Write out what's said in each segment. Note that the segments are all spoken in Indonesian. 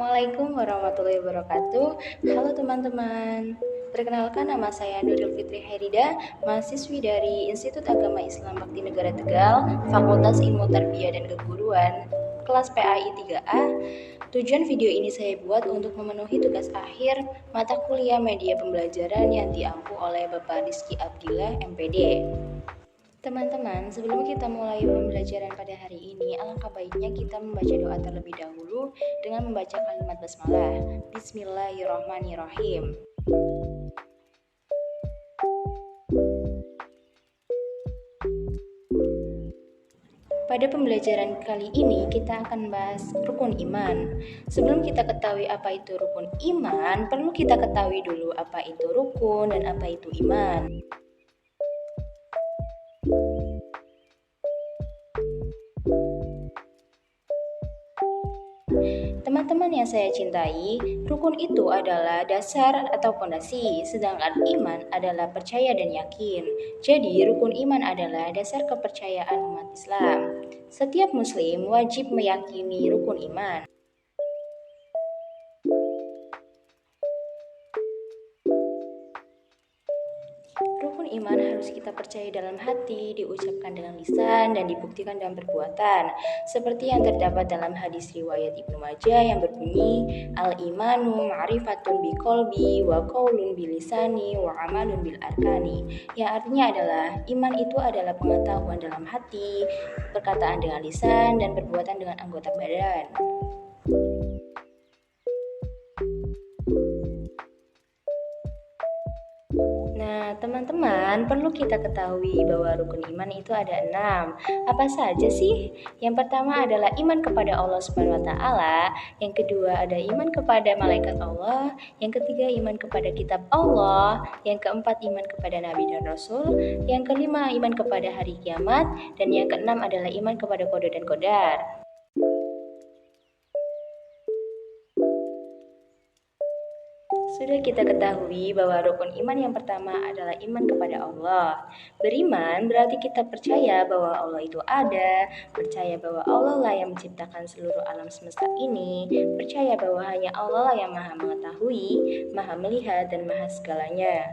Assalamualaikum warahmatullahi wabarakatuh. Halo teman-teman. Perkenalkan, nama saya Nurul Fitri Hairida, mahasiswi dari Institut Agama Islam Bakti Negara Tegal, Fakultas Ilmu Tarbiyah dan Keguruan, kelas PAI 3A. Tujuan video ini saya buat untuk memenuhi tugas akhir mata kuliah media pembelajaran yang diampu oleh Bapak Rizky Abdillah, MPD. Teman-teman, sebelum kita mulai pembelajaran pada hari ini, alangkah baiknya kita membaca doa terlebih dahulu dengan membaca kalimat basmalah. Bismillahirrahmanirrahim. Pada pembelajaran kali ini, kita akan bahas rukun iman. Sebelum kita ketahui apa itu rukun iman, perlu kita ketahui dulu apa itu rukun dan apa itu iman. Teman-teman yang saya cintai, rukun itu adalah dasar atau fondasi, sedangkan iman adalah percaya dan yakin. Jadi, rukun iman adalah dasar kepercayaan umat Islam. Setiap muslim wajib meyakini rukun iman. Rukun iman harus kita percaya dalam hati, diucapkan dengan lisan, dan dibuktikan dalam perbuatan. Seperti yang terdapat dalam hadis riwayat Ibnu Majah yang berbunyi, Al-imanu ma'rifatun biqolbi wa qaulun bilisani wa amalun bil arkani. Yang artinya adalah, iman itu adalah pengetahuan dalam hati, perkataan dengan lisan, dan perbuatan dengan anggota badan. Nah, teman-teman, perlu kita ketahui bahwa rukun iman itu ada 6. Apa saja sih? Yang pertama adalah iman kepada Allah Subhanahu wa taala, yang kedua ada iman kepada malaikat Allah, yang ketiga iman kepada kitab Allah, yang keempat iman kepada nabi dan rasul, yang kelima iman kepada hari kiamat, dan yang keenam adalah iman kepada qada dan qadar. Sudah kita ketahui bahwa rukun iman yang pertama adalah iman kepada Allah. Beriman berarti kita percaya bahwa Allah itu ada, percaya bahwa Allah lah yang menciptakan seluruh alam semesta ini, percaya bahwa hanya Allah lah yang maha mengetahui, maha melihat, dan maha segalanya.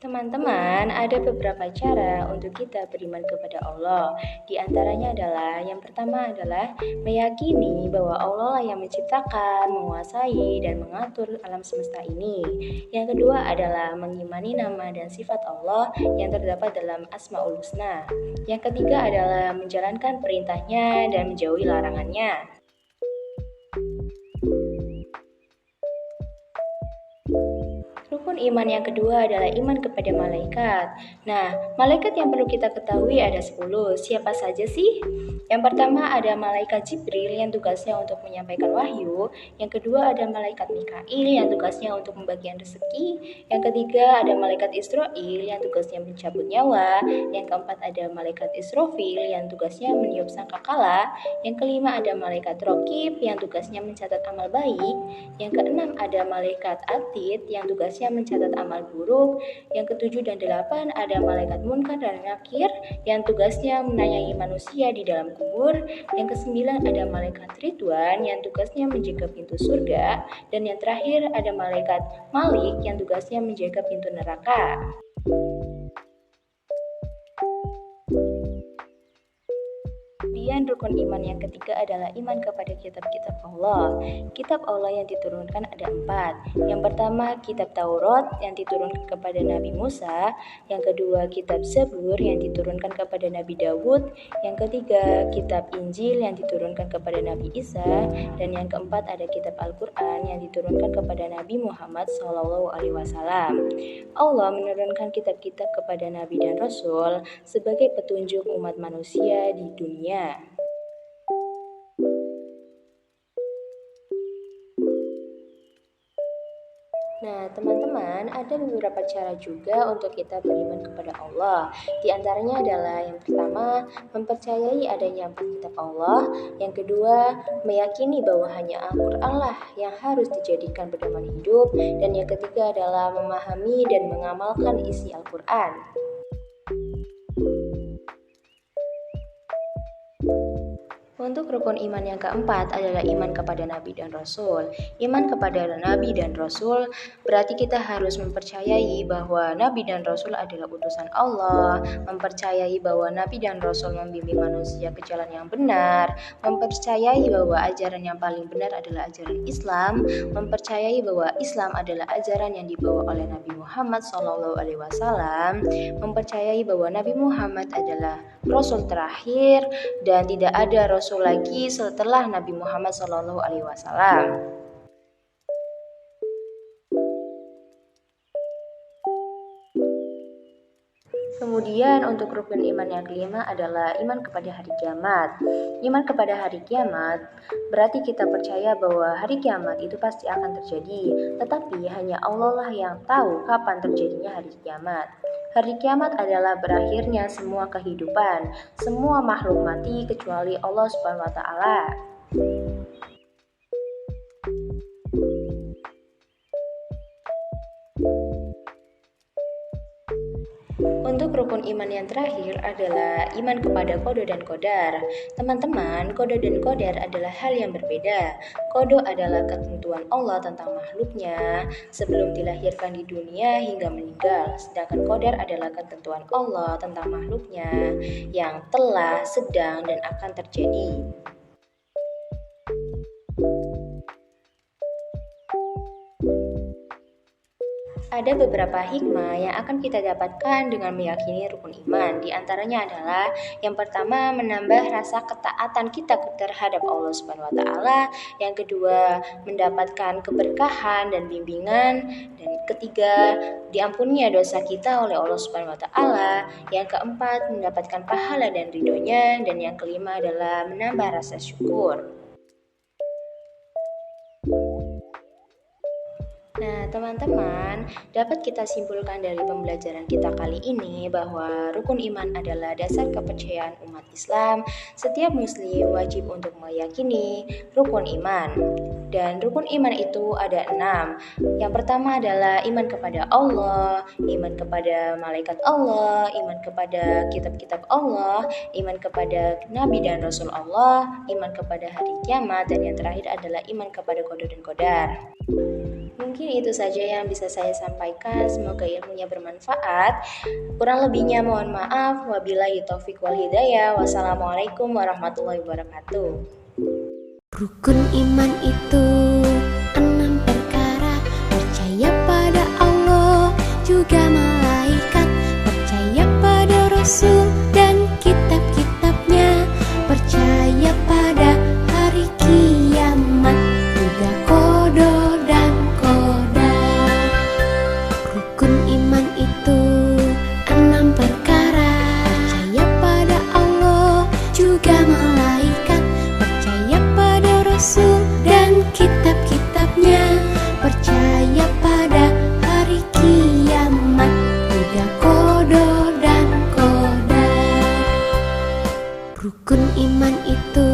Teman-teman, ada beberapa cara untuk kita beriman kepada Allah. Di antaranya adalah, yang pertama adalah meyakini bahwa Allah yang menciptakan, menguasai, dan mengatur alam semesta ini. Yang kedua adalah mengimani nama dan sifat Allah yang terdapat dalam Asmaul Husna. Yang ketiga adalah menjalankan perintahnya dan menjauhi larangannya. Rukun iman yang kedua adalah iman kepada malaikat. Nah, malaikat yang perlu kita ketahui ada 10. Siapa saja sih? Yang pertama ada malaikat Jibril yang tugasnya untuk menyampaikan wahyu. Yang kedua ada malaikat Mikail yang tugasnya untuk membagikan rezeki. Yang ketiga ada malaikat Israil yang tugasnya mencabut nyawa. Yang keempat ada malaikat Israfil yang tugasnya meniup sangkakala. Yang kelima ada malaikat Raqib yang tugasnya mencatat amal baik. Yang keenam ada malaikat Atid yang tugasnya mencatat amal buruk. Yang ketujuh dan delapan ada malaikat Munkar dan Nakir yang tugasnya menanyai manusia di dalam kubur. Yang kesembilan ada malaikat Ridwan yang tugasnya menjaga pintu surga. Dan yang terakhir ada malaikat Malik yang tugasnya menjaga pintu neraka. Kemudian rukun iman yang ketiga adalah iman kepada kitab-kitab Allah. Kitab Allah yang diturunkan ada 4. Yang pertama kitab Taurat yang diturunkan kepada Nabi Musa. Yang kedua kitab Zabur yang diturunkan kepada Nabi Dawud. Yang ketiga kitab Injil yang diturunkan kepada Nabi Isa. Dan yang keempat ada kitab Al-Quran yang diturunkan kepada Nabi Muhammad SAW. Allah menurunkan kitab-kitab kepada Nabi dan Rasul sebagai petunjuk umat manusia di dunia. Nah, teman-teman, ada beberapa cara juga untuk kita beriman kepada Allah. Di antaranya adalah yang pertama, mempercayai adanya 4 kitab Allah. Yang kedua, meyakini bahwa hanya Al-Quran lah yang harus dijadikan pedoman hidup. Dan yang ketiga adalah memahami dan mengamalkan isi Al-Quran. Untuk rukun iman yang keempat adalah iman kepada Nabi dan Rasul. Iman kepada Nabi dan Rasul berarti kita harus mempercayai bahwa Nabi dan Rasul adalah utusan Allah, mempercayai bahwa Nabi dan Rasul membimbing manusia ke jalan yang benar, mempercayai bahwa ajaran yang paling benar adalah ajaran Islam, mempercayai bahwa Islam adalah ajaran yang dibawa oleh Nabi Muhammad SAW, mempercayai bahwa Nabi Muhammad adalah Rasul terakhir dan tidak ada Rasul lagi setelah Nabi Muhammad SAW. Kemudian untuk rukun iman yang kelima adalah iman kepada hari kiamat. Iman kepada hari kiamat berarti kita percaya bahwa hari kiamat itu pasti akan terjadi, tetapi hanya Allah lah yang tahu kapan terjadinya hari kiamat. Hari kiamat adalah berakhirnya semua kehidupan, semua makhluk mati kecuali Allah Subhanahu wa taala. Untuk rukun iman yang terakhir adalah iman kepada qada dan qadar. Teman-teman, qada dan qadar adalah hal yang berbeda. Qada adalah ketentuan Allah tentang makhluknya sebelum dilahirkan di dunia hingga meninggal. Sedangkan qadar adalah ketentuan Allah tentang makhluknya yang telah, sedang, dan akan terjadi. Ada beberapa hikmah yang akan kita dapatkan dengan meyakini rukun iman. Di antaranya adalah yang pertama, menambah rasa ketaatan kita terhadap Allah Subhanahu wa taala. Yang kedua, mendapatkan keberkahan dan bimbingan. Dan ketiga, diampuninya dosa kita oleh Allah Subhanahu wa taala. Yang keempat, mendapatkan pahala dan ridhonya. Dan yang kelima adalah menambah rasa syukur. Nah, teman-teman, dapat kita simpulkan dari pembelajaran kita kali ini bahwa rukun iman adalah dasar kepercayaan umat Islam. Setiap muslim wajib untuk meyakini rukun iman. Dan rukun iman itu ada 6. Yang pertama adalah iman kepada Allah, iman kepada malaikat Allah, iman kepada kitab-kitab Allah, iman kepada Nabi dan Rasul Allah, iman kepada hari kiamat, dan yang terakhir adalah iman kepada qada dan qadar. Mungkin itu saja yang bisa saya sampaikan. Semoga ilmunya bermanfaat. Kurang lebihnya mohon maaf. Wabillahi taufiq wal hidayah. Wassalamualaikum warahmatullahi wabarakatuh. Rukun iman itu 6 perkara. Percaya pada Allah, juga malaikat. Percaya pada Rasul dan kitab-kitabnya. Percaya pada hari kiamat, juga qada dan qadar. Rukun iman itu 6 perkara. Percaya pada Allah, juga malaikat. Percaya pada Rasul dan kitab-kitabnya. Percaya pada hari kiamat, juga qada dan qadar. Rukun iman itu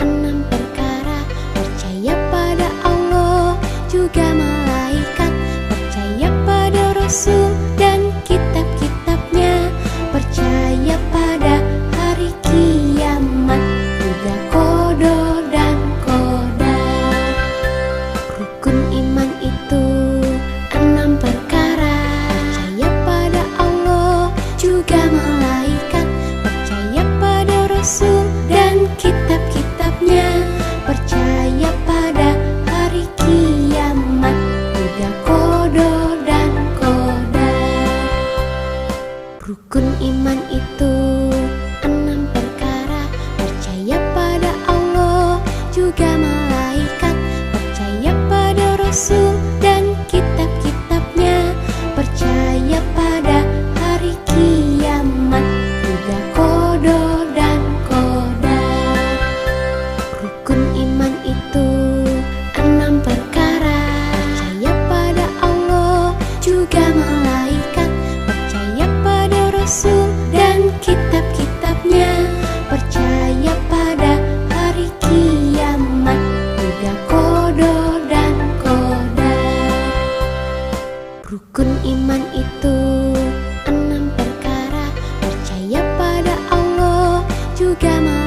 6 perkara. Percaya pada Allah, juga malaikat. Percaya pada Rasul dan kitab-kitabnya. Percaya pada hari kiamat, juga qada dan qadar. Rukun iman itu 6 perkara. Percaya pada Allah, juga malaikat. Percaya pada Rasul dan kitab-kitabnya. Percaya pada hari kiamat, juga qada dan qadar. Rukun iman itu 6 perkara. Percaya pada Allah, juga malaikat. Percaya pada Rasul dan kitab-kitabnya. Percaya pada hari kiamat, juga qada dan qadar. Rukun iman itu 6 perkara. Percaya pada Allah, juga malaikat. Percaya pada Rasul dan kitab-kitabnya. Percaya pada hari kiamat, juga qada dan qadar. Rukun iman itu 6 perkara. Percaya pada Allah, juga malaikat.